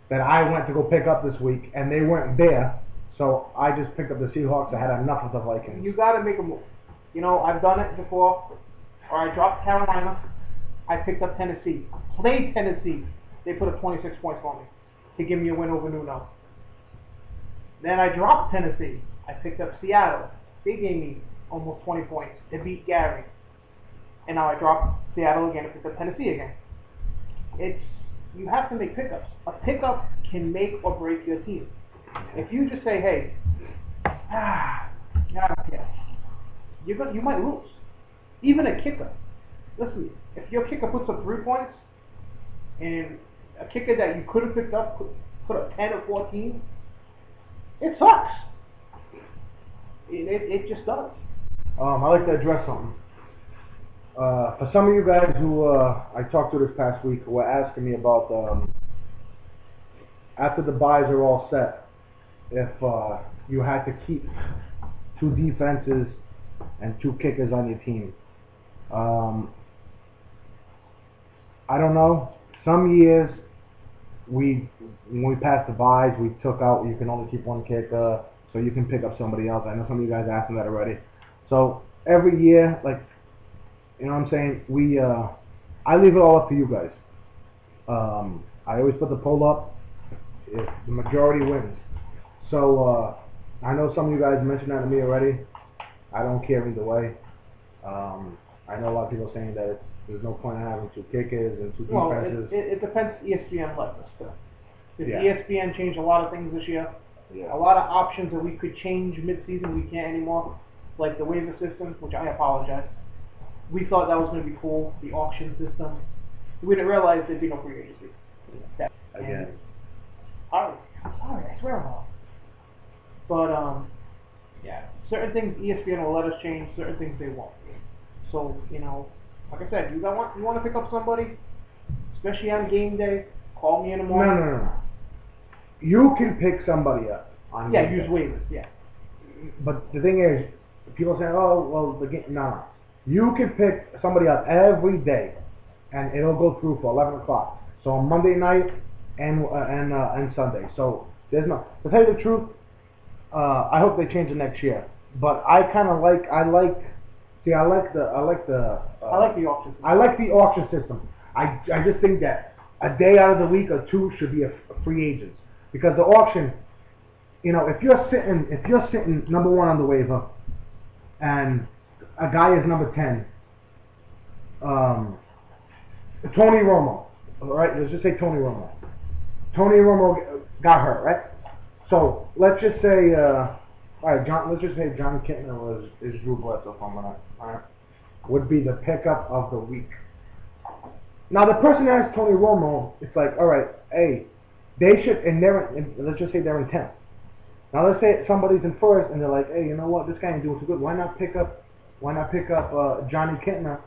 that I went to go pick up this week, and they weren't there. So I just picked up the Seahawks. I had enough of the Vikings. You got to make a move. You know, I've done it before. Or I dropped Carolina. I picked up Tennessee. Played Tennessee. They put up 26 points on me to give me a win over Nuno. Then I dropped Tennessee. I picked up Seattle. They gave me almost 20 points to beat Gary. And now I dropped Seattle again and picked up Tennessee again. You have to make pickups. A pickup can make or break your team. If you just say, hey, I don't care, you might lose. Even a kicker. Listen, if your kicker puts up 3 points, and a kicker that you could have picked up put up 10 or 14, it sucks. It just does. I'd like to address something. For some of you guys who I talked to this past week who were asking me about after the buys are all set, if you had to keep 2 defenses and 2 kickers on your team. I don't know. Some years when we passed the buys, we took out you can only keep 1 kicker, so you can pick up somebody else. I know some of you guys asked me that already. So every year, like, you know what I'm saying, I leave it all up to you guys. I always put the poll up if the majority wins. So I know some of you guys mentioned that to me already. I don't care either way. I know a lot of people saying that there's no point in having 2 kickers and 2 defenses. It depends. ESPN let us still. Yeah. ESPN changed a lot of things this year. Yeah. A lot of options that we could change mid-season, we can't anymore. Like the waiver system, which I apologize. We thought that was going to be cool. The auction system. We didn't realize there'd be no free agency. Again. I'm sorry, I swear I'm wrong. But yeah, certain things ESPN will let us change. Certain things they won't. So like I said, you want to pick up somebody, especially on game day. Call me in the morning. No. You can pick somebody up on game use day. waivers. Yeah. But the thing is, people say, "Oh, well, the game." No. You can pick somebody up every day, and it'll go through for 11 o'clock. So on Monday night and Sunday. So there's no. To tell you the truth, I hope they change it next year. But I like the auction system. I like the auction system. I just think that a day out of the week or 2 should be a free agent, because the auction, if you're sitting number 1 on the waiver, and a guy is number 10, Tony Romo, all right? Let's just say Tony Romo. Tony Romo got hurt, right? So let's just say, all right, let's just say John Kitna is Drew Bledsoe coming up, all right? Would be the pickup of the week. Now the person that has Tony Romo, it's like, all right, hey, they should, and let's just say they're in 10th. Now let's say somebody's in 1st, and they're like, hey, you know what, this guy ain't doing too good. Why not pick up Johnny Kitna,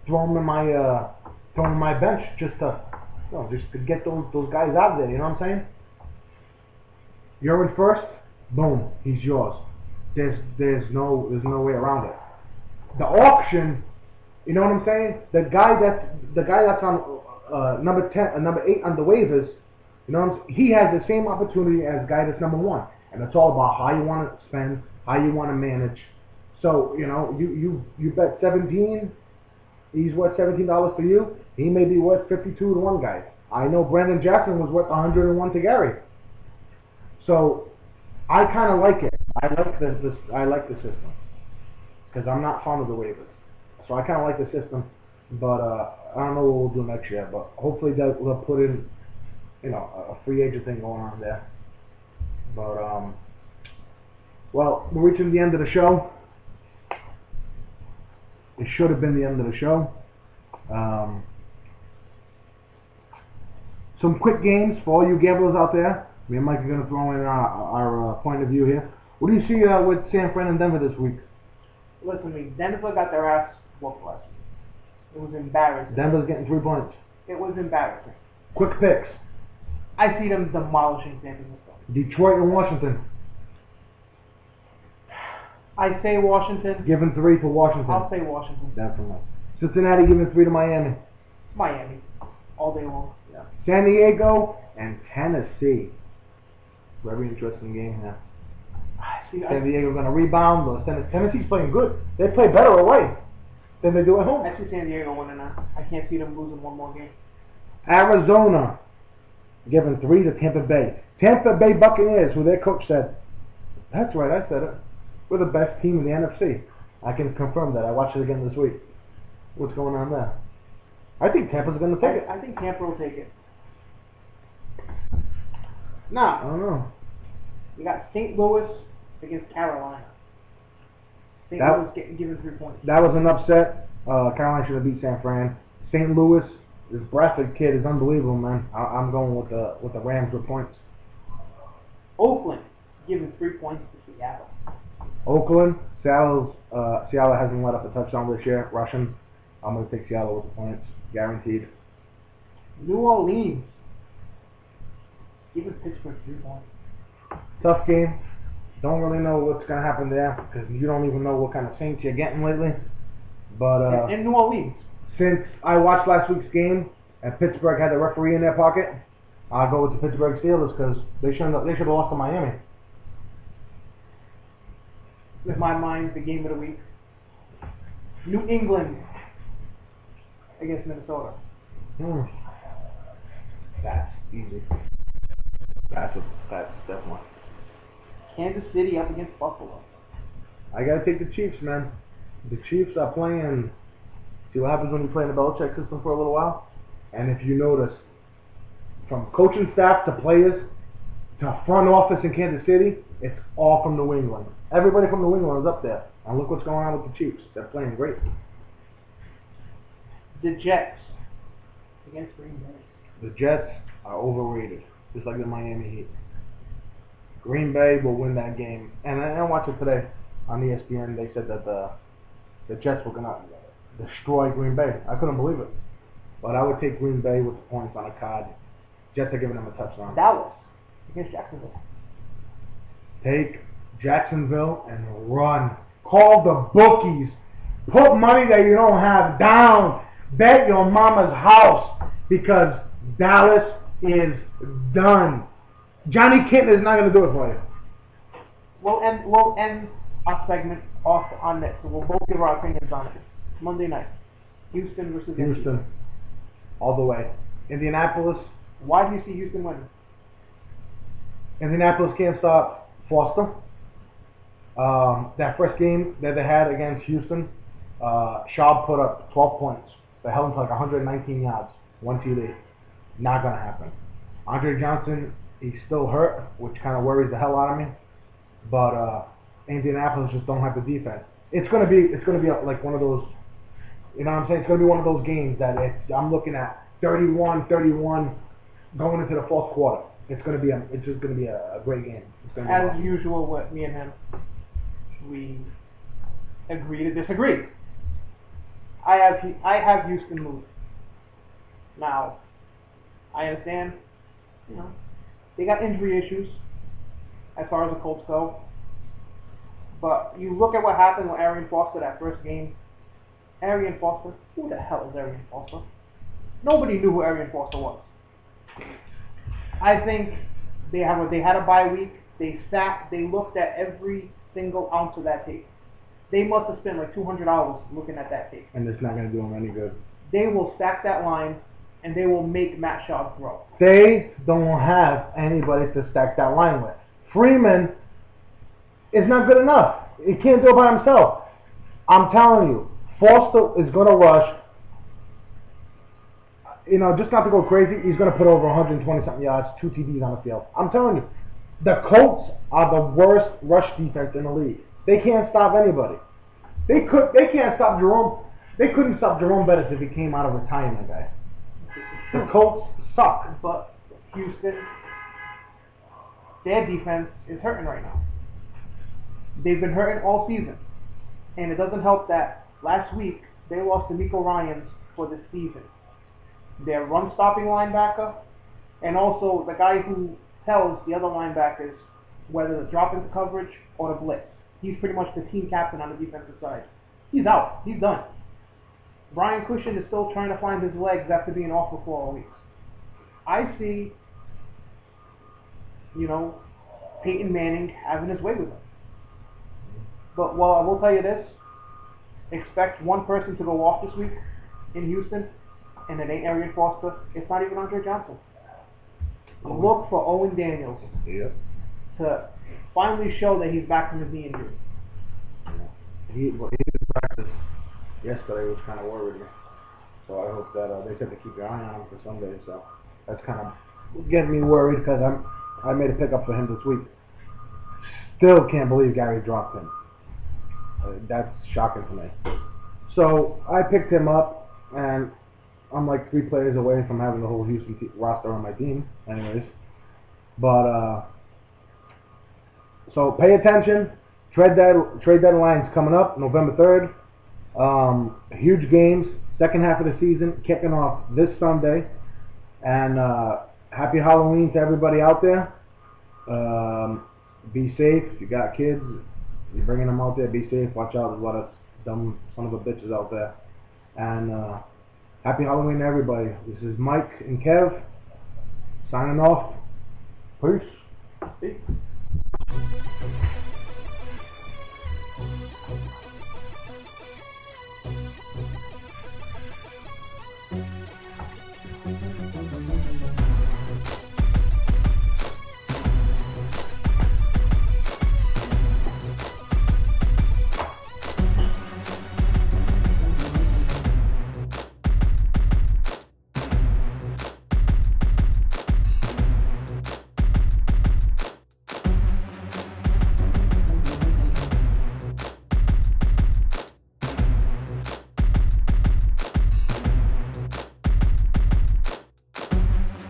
throw him in my bench just to get those guys out of there. You know what I'm saying? You're in 1st, boom, he's yours. There's no way around it. The auction, you know what I'm saying? The guy that's on number 10, number 8 on the waivers, you know, he has the same opportunity as the guy that's number 1, and it's all about how you want to spend, how you want to manage. So you bet 17. He's worth $17 for you. He may be worth 52 to one guy. I know Brandon Jackson was worth 101 to Gary. So I kind of like it. I like the system because I'm not fond of the waivers. So I kind of like the system, but I don't know what we'll do next year. But hopefully they'll put in, a free agent thing going on there. But well, we're reaching the end of the show. It should have been the end of the show. Some quick games for all you gamblers out there. Me and Mike are going to throw in our point of view here. What do you see with San Fran and Denver this week? Listen to me. Denver got their ass whooped last week. It was embarrassing. Denver's getting 3 points. It was embarrassing. Quick picks. I see them demolishing San Francisco. Detroit and Washington. I say Washington. Giving 3 for Washington. I'll say Washington. Definitely. Cincinnati giving 3 to Miami. Miami. All day long. Yeah. San Diego and Tennessee. Very interesting game here. See, San Diego's going to rebound. But Tennessee's playing good. They play better away than they do at home. I see San Diego winning now. I can't see them losing one more game. Arizona giving 3 to Tampa Bay. Tampa Bay Buccaneers, who their coach said, that's right, I said it. We're the best team in the NFC. I can confirm that. I watched it again this week. What's going on there? I think Tampa's going to take it. I think Tampa will take it. I Now, don't know. you got St. Louis against Carolina. St. That- Louis getting given 3 points. That was an upset. Carolina should have beat San Fran. St. Louis, this Bradford kid is unbelievable, man. I'm going with the Rams with points. Oakland giving 3 points to Seattle. Oakland, Seattle hasn't let up a touchdown this year. Russian. I'm going to take Seattle with the points, guaranteed. New Orleans giving Pittsburgh 3 points. Tough game. Don't really know what's going to happen there because you don't even know what kind of Saints you're getting lately. But In New Orleans. since I watched last week's game and Pittsburgh had the referee in their pocket, I'll go with the Pittsburgh Steelers because they should have lost to Miami. In my mind, the game of the week. New England against Minnesota. That's easy. That's definitely. Kansas City up against Buffalo. I gotta take the Chiefs, man. The Chiefs are playing. See what happens when you play in the Belichick system for a little while? And if you notice, from coaching staff to players to front office in Kansas City, it's all from New England. Everybody from New England is up there. And look what's going on with the Chiefs. They're playing great. The Jets against Green Bay. The Jets are overrated, just like the Miami Heat. Green Bay will win that game. And I watched it today on ESPN. They said that the Jets were going to destroy Green Bay. I couldn't believe it. But I would take Green Bay with the points on a card. Jets are giving them a touchdown. Dallas against Jacksonville. Take Jacksonville and run. Call the bookies. Put money that you don't have down. Bet your mama's house because Dallas is done. Johnny Kitten is not going to do it for you. We'll end our segment off on this. So we'll both give our opinions on it. Monday night. Houston versus Houston. All the way. Indianapolis. Why do you see Houston winning? Indianapolis can't stop Foster. That first game that they had against Houston, Schaub put up 12 points. They held him to like 119 yards, 1 TD. Not going to happen. Andre Johnson, he's still hurt, which kind of worries the hell out of me. But Indianapolis just don't have the defense. It's going to be like one of those, you know what I'm saying? It's going to be one of those games that I'm looking at 31-31 going into the fourth quarter. It's just going to be a great game. It's gonna be As awesome. usual with me and him, we agree to disagree. I have Houston moving. Now, I understand, they got injury issues as far as the Colts go. But you look at what happened with Arian Foster that first game. Arian Foster, who the hell is Arian Foster? Nobody knew who Arian Foster was. I think they had a bye week. They looked at every single ounce of that tape. They must have spent like $200 looking at that tape. And it's not going to do them any good. They will stack that line, and they will make Matt Schaub throw. They don't have anybody to stack that line with. Freeman is not good enough. He can't do it by himself. I'm telling you, Foster is going to rush. Just not to go crazy, he's going to put over 120-something yards, 2 TDs on the field. I'm telling you, the Colts are the worst rush defense in the league. They can't stop anybody. They can't stop Jerome. They couldn't stop Jerome Bettis if he came out of retirement, guy. The Colts suck. But Houston, their defense is hurting right now. They've been hurting all season. And it doesn't help that last week they lost to Nico Ryans for the season. Their run-stopping linebacker, and also the guy who tells the other linebackers whether to drop into coverage or to blitz. He's pretty much the team captain on the defensive side. He's out. He's done. Brian Cushion is still trying to find his legs after being off for 4 weeks. I see Peyton Manning having his way with him. But, well, I will tell you this. Expect one person to go off this week in Houston, and it ain't Arian Foster. It's not even Andre Johnson. Look for Owen Daniels to finally show that he's back from his knee injury. He was practice yesterday, which kind of worried me. So I hope that they said to keep your eye on him for Sunday. So that's kind of getting me worried because I made a pickup for him this week. Still can't believe Gary dropped him. That's shocking to me. So I picked him up, and I'm like 3 players away from having the whole Houston roster on my team, anyways. But so pay attention. Trade deadline's coming up November 3rd. Huge games. Second half of the season kicking off this Sunday. And happy Halloween to everybody out there. Be safe. If you got kids, you're bringing them out there. Be safe. Watch out. There's a lot of dumb son of a bitches out there. And happy Halloween to everybody. This is Mike and Kev signing off. Peace. See?